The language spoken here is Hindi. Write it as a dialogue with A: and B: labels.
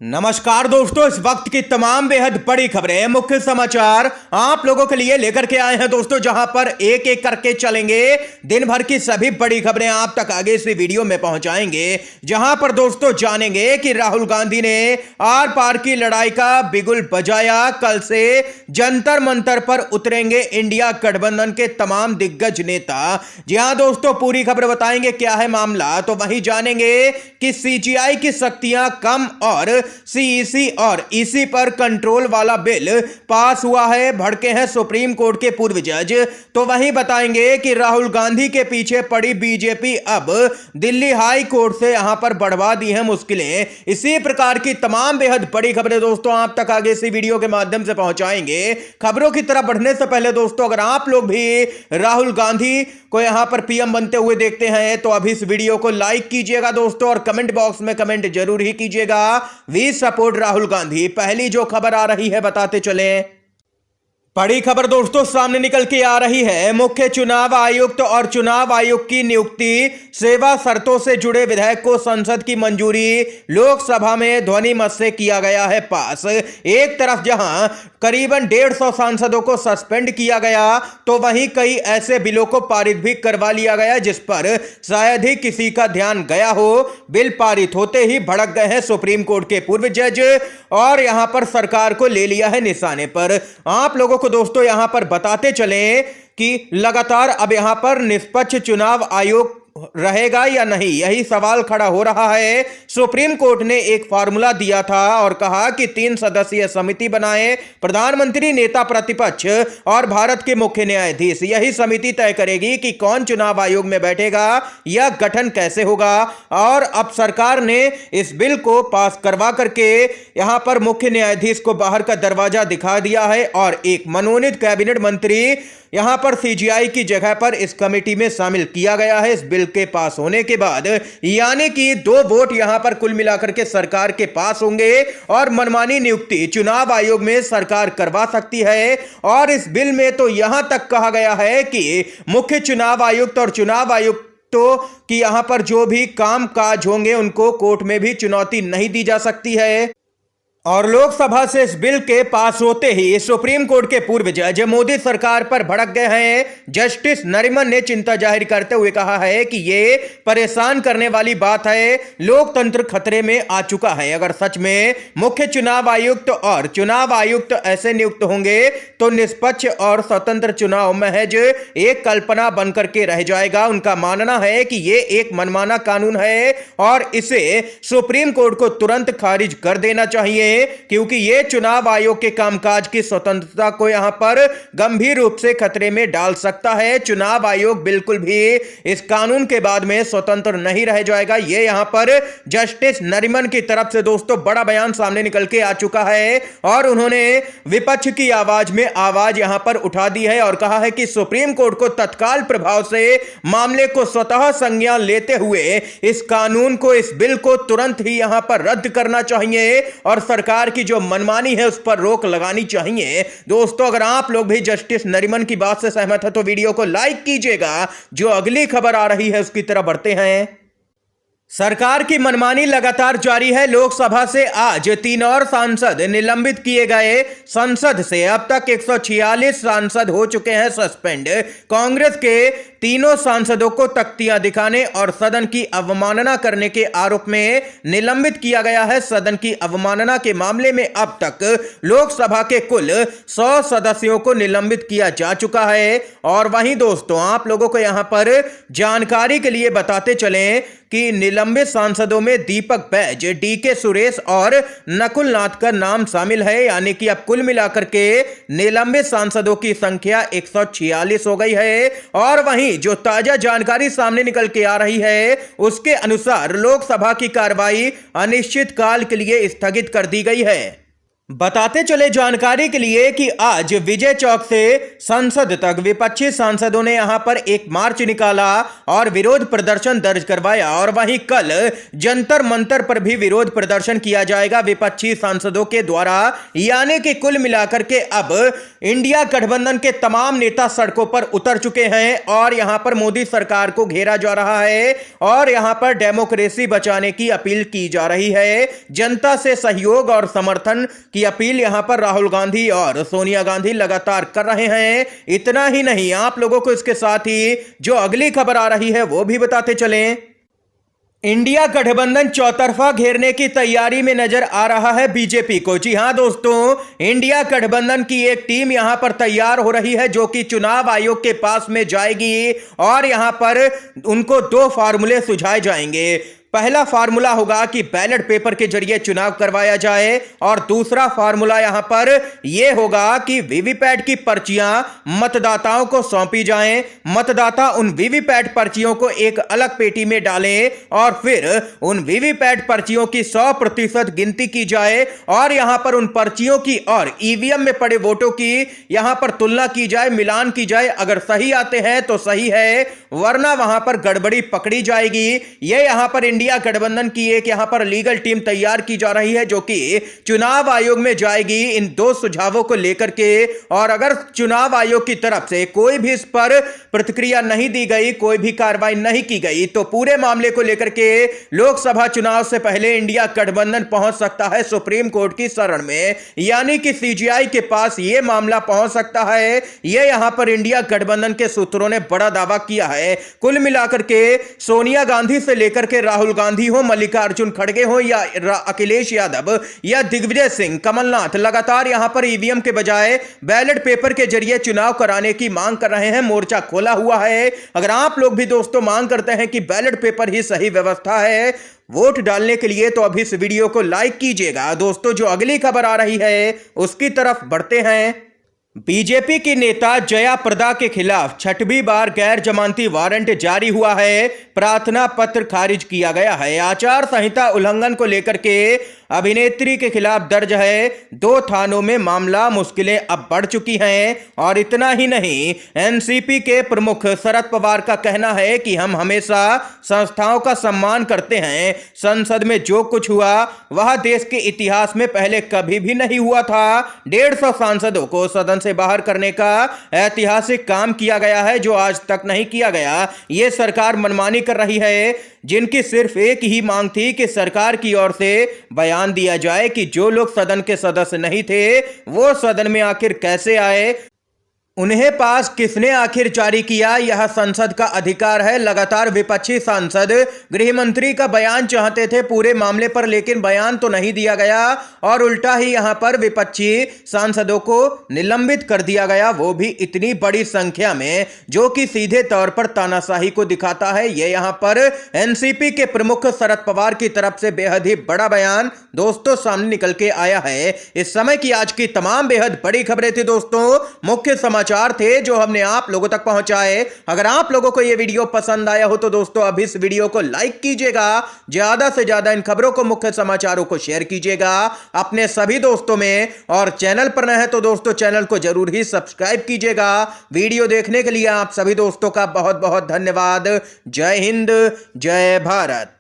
A: नमस्कार दोस्तों, इस वक्त की तमाम बेहद बड़ी खबरें, मुख्य समाचार आप लोगों के लिए लेकर के आए हैं दोस्तों, जहां पर एक एक करके चलेंगे। दिन भर की सभी बड़ी खबरें आप तक आगे इस वीडियो में पहुंचाएंगे, जहां पर दोस्तों जानेंगे कि राहुल गांधी ने आर पार की लड़ाई का बिगुल बजाया। कल से जंतर मंतर पर उतरेंगे इंडिया गठबंधन के तमाम दिग्गज नेता। जी हां दोस्तों, पूरी खबर बताएंगे क्या है मामला। तो वहीं जानेंगे कि सीजीआई की शक्तियां कम और सीईसी और ईसी पर कंट्रोल वाला बिल पास हुआ है, भड़के हैं सुप्रीम कोर्ट के पूर्व जज। तो वहीं बताएंगे कि राहुल गांधी के पीछे पड़ी बीजेपी अब दिल्ली हाई कोर्ट से यहां पर बढ़वा दी है मुश्किलें। इसी प्रकार की तमाम बेहद बड़ी खबरें दोस्तों आप तक आगे इसी वीडियो के माध्यम से पहुंचाएंगे। खबरों की तरफ बढ़ने से पहले दोस्तों, अगर आप लोग भी राहुल गांधी को यहां पर पीएम बनते हुए देखते हैं तो अभी इस वीडियो को लाइक कीजिएगा दोस्तों, और कमेंट बॉक्स में कमेंट जरूर ही कीजिएगा, वी सपोर्ट राहुल गांधी। पहली जो खबर आ रही है बताते चले। बड़ी खबर दोस्तों सामने निकल के आ रही है। मुख्य चुनाव आयुक्त और चुनाव आयोग की नियुक्ति सेवा शर्तों से जुड़े विधेयक को संसद की मंजूरी लोकसभा में ध्वनि मत से किया गया है पास। एक तरफ जहां करीबन 150 सांसदों को सस्पेंड किया गया, तो वहीं कई ऐसे बिलों को पारित भी करवा लिया गया जिस पर शायद ही किसी का ध्यान गया हो। बिल पारित होते ही भड़क गए हैं सुप्रीम कोर्ट के पूर्व जज, और यहां पर सरकार को ले लिया है निशाने पर। आप लोगों को दोस्तों यहां पर बताते चलें कि लगातार अब यहां पर निष्पक्ष चुनाव आयोग रहेगा या नहीं, यही सवाल खड़ा हो रहा है। सुप्रीम कोर्ट ने एक फार्मूला दिया था और कहा कि 3 सदस्यीय समिति बनाए, प्रधानमंत्री, नेता प्रतिपक्ष और भारत के मुख्य न्यायाधीश। यही समिति तय करेगी कि कौन चुनाव आयोग में बैठेगा या गठन कैसे होगा। और अब सरकार ने इस बिल को पास करवा करके यहां पर मुख्य न्यायाधीश को बाहर का दरवाजा दिखा दिया है, और एक मनोनीत कैबिनेट मंत्री यहां पर सीजीआई की जगह पर इस कमेटी में शामिल किया गया है इस बिल के पास होने के बाद। यानी कि 2 वोट यहां पर कुल मिलाकर के सरकार के पास होंगे, और मनमानी नियुक्ति चुनाव आयोग में सरकार करवा सकती है। और इस बिल में तो यहां तक कहा गया है कि मुख्य चुनाव आयुक्त और चुनाव आयुक्त तो कि यहां पर जो भी काम काज होंगे उनको कोर्ट में भी चुनौती नहीं दी जा सकती है। और लोकसभा से इस बिल के पास होते ही सुप्रीम कोर्ट के पूर्व जज मोदी सरकार पर भड़क गए हैं। जस्टिस नरीमन ने चिंता जाहिर करते हुए कहा है कि यह परेशान करने वाली बात है, लोकतंत्र खतरे में आ चुका है। अगर सच में मुख्य चुनाव आयुक्त और चुनाव आयुक्त ऐसे नियुक्त होंगे तो निष्पक्ष और स्वतंत्र चुनाव महज एक कल्पना बनकर के रह जाएगा। उनका मानना है कि यह एक मनमाना कानून है और इसे सुप्रीम कोर्ट को तुरंत खारिज कर देना चाहिए, क्योंकि यह चुनाव आयोग के कामकाज की स्वतंत्रता को यहां पर गंभीर रूप से खतरे में डाल सकता है। चुनाव आयोग बिल्कुल भी इस कानून के बाद में स्वतंत्र नहीं रह जाएगा। यह यहां पर जस्टिस नरीमन की तरफ से दोस्तों बड़ा बयान सामने निकल के आ चुका है, और उन्होंने विपक्ष की आवाज में आवाज यहां पर उठा दी है और कहा है कि सुप्रीम कोर्ट को तत्काल प्रभाव से मामले को स्वतः संज्ञान लेते हुए इस कानून को, इस बिल को तुरंत ही यहां पर रद्द करना चाहिए और सरकार की जो मनमानी है उस पर रोक लगानी चाहिए। दोस्तों, अगर आप लोग भी जस्टिस नरीमन की बात से सहमत है तो वीडियो को लाइक कीजिएगा। जो अगली खबर आ रही है उसकी तरफ बढ़ते हैं। सरकार की मनमानी लगातार जारी है। लोकसभा से आज 3 और सांसद निलंबित किए गए। संसद से अब तक 146 सांसद हो चुके हैं सस्पेंड। कांग्रेस के तीनों सांसदों को तख्तियां दिखाने और सदन की अवमानना करने के आरोप में निलंबित किया गया है। सदन की अवमानना के मामले में अब तक लोकसभा के कुल 100 सदस्यों को निलंबित किया जा चुका है। और वहीं दोस्तों, आप लोगों को यहां पर जानकारी के लिए बताते चलें कि निलंबित सांसदों में दीपक बैज, डीके सुरेश और नकुल नाथ का नाम शामिल है। यानी कि अब कुल मिलाकर के निलंबित सांसदों की संख्या 146 हो गई है। और वहीं जो ताजा जानकारी सामने निकल के आ रही है उसके अनुसार लोकसभा की कार्रवाई अनिश्चित काल के लिए स्थगित कर दी गई है। बताते चले जानकारी के लिए कि आज विजय चौक से संसद तक विपक्षी सांसदों ने यहां पर एक मार्च निकाला और विरोध प्रदर्शन दर्ज करवाया, और वहीं कल जंतर मंतर पर भी विरोध प्रदर्शन किया जाएगा विपक्षी सांसदों के द्वारा। यानी कि कुल मिलाकर के अब इंडिया गठबंधन के तमाम नेता सड़कों पर उतर चुके हैं और यहां पर मोदी सरकार को घेरा जा रहा है और यहां पर डेमोक्रेसी बचाने की अपील की जा रही है। जनता से सहयोग और समर्थन की अपील यहां पर राहुल गांधी और सोनिया गांधी लगातार कर रहे हैं। इतना ही नहीं, आप लोगों को इसके साथ ही जो अगली खबर आ रही है वो भी बताते चलें। इंडिया गठबंधन चौतरफा घेरने की तैयारी में नजर आ रहा है बीजेपी को। जी हां दोस्तों, इंडिया गठबंधन की एक टीम यहां पर तैयार हो रही है जो कि चुनाव आयोग के पास में जाएगी और यहां पर उनको 2 फार्मूले सुझाए जाएंगे। पहला फार्मूला होगा कि बैलेट पेपर के जरिए चुनाव करवाया जाए और दूसरा फार्मूला यहां पर यह होगा कि वीवीपैट की पर्चियां मतदाताओं को सौंपी जाएं। मतदाता उन वीवीपैट पर्चियों को एक अलग पेटी में डालें और फिर उन वीवीपैट पर्चियों की 100% गिनती की जाए और यहां पर उन पर्चियों की और ईवीएम में पड़े वोटों की यहां पर तुलना की जाए, मिलान की जाए। अगर सही आते हैं तो सही है, वरना वहां पर गड़बड़ी पकड़ी जाएगी। यह यहां पर इंडिया गठबंधन की एक यहां पर लीगल टीम तैयार की जा रही है जो कि चुनाव आयोग में जाएगी इन 2 सुझावों को लेकर के। और अगर चुनाव आयोग की तरफ से कोई भी इस पर प्रतिक्रिया नहीं दी गई, कोई भी कार्रवाई नहीं की गई, तो पूरे मामले को लेकर के लोकसभा चुनाव से पहले इंडिया गठबंधन पहुंच सकता है सुप्रीम कोर्ट की शरण में, यानी कि सीजीआई के पास यह मामला पहुंच सकता है। यह यहां पर इंडिया गठबंधन के सूत्रों ने बड़ा दावा किया है। कुल मिलाकर के सोनिया गांधी से लेकर के राहुल गांधी हो, मल्लिकार्जुन खड़गे हो या अखिलेश यादव या दिग्विजय सिंह, कमलनाथ लगातार यहां पर ईवीएम के बजाय बैलेट पेपर के जरिए चुनाव कराने की मांग कर रहे हैं। मोर्चा खोला हुआ है। अगर आप लोग भी दोस्तों मांग करते हैं कि बैलेट पेपर ही सही व्यवस्था है वोट डालने के लिए, तो अभी इस वीडियो को लाइक कीजिएगा। दोस्तों, जो अगली खबर आ रही है उसकी तरफ बढ़ते हैं। बीजेपी की नेता जया प्रदा के खिलाफ 6वीं बार गैर जमानती वारंट जारी हुआ है। प्रार्थना पत्र खारिज किया गया है। आचार संहिता उल्लंघन को लेकर के अभिनेत्री के खिलाफ दर्ज है 2 थानों में मामला। मुश्किलें अब बढ़ चुकी हैं। और इतना ही नहीं, एनसीपी के प्रमुख शरद पवार का कहना है कि हम हमेशा संस्थाओं का सम्मान करते हैं। संसद में जो कुछ हुआ वह देश के इतिहास में पहले कभी भी नहीं हुआ था। 150 सांसदों को सदन से बाहर करने का ऐतिहासिक काम किया गया है जो आज तक नहीं किया गया। यह सरकार मनमानी कर रही है, जिनकी सिर्फ एक ही मांग थी कि सरकार की ओर से बयान दिया जाए कि जो लोग सदन के सदस्य नहीं थे वो सदन में आखिर कैसे आए, उन्हें पास किसने आखिर जारी किया। यह संसद का अधिकार है। लगातार विपक्षी सांसद गृह मंत्री का बयान चाहते थे पूरे मामले पर, लेकिन बयान तो नहीं दिया गया और उल्टा ही यहां पर विपक्षी सांसदों को निलंबित कर दिया गया, वो भी इतनी बड़ी संख्या में, जो कि सीधे तौर पर तानाशाही को दिखाता है। यह यहां पर एनसीपी के प्रमुख शरद पवार की तरफ से बेहद ही बड़ा बयान दोस्तों सामने निकल के आया है। इस समय की आज की तमाम बेहद बड़ी खबरें थी दोस्तों, मुख्य समाचार थे जो हमने आप लोगों तक पहुंचाए। अगर आप लोगों को यह वीडियो पसंद आया हो तो दोस्तों अभी इस वीडियो को लाइक कीजिएगा, ज्यादा से ज्यादा इन खबरों को, मुख्य समाचारों को शेयर कीजिएगा अपने सभी दोस्तों में, और चैनल पर नए हैं तो दोस्तों चैनल को जरूर ही सब्सक्राइब कीजिएगा। वीडियो देखने के लिए आप सभी दोस्तों का बहुत बहुत धन्यवाद। जय हिंद, जय भारत।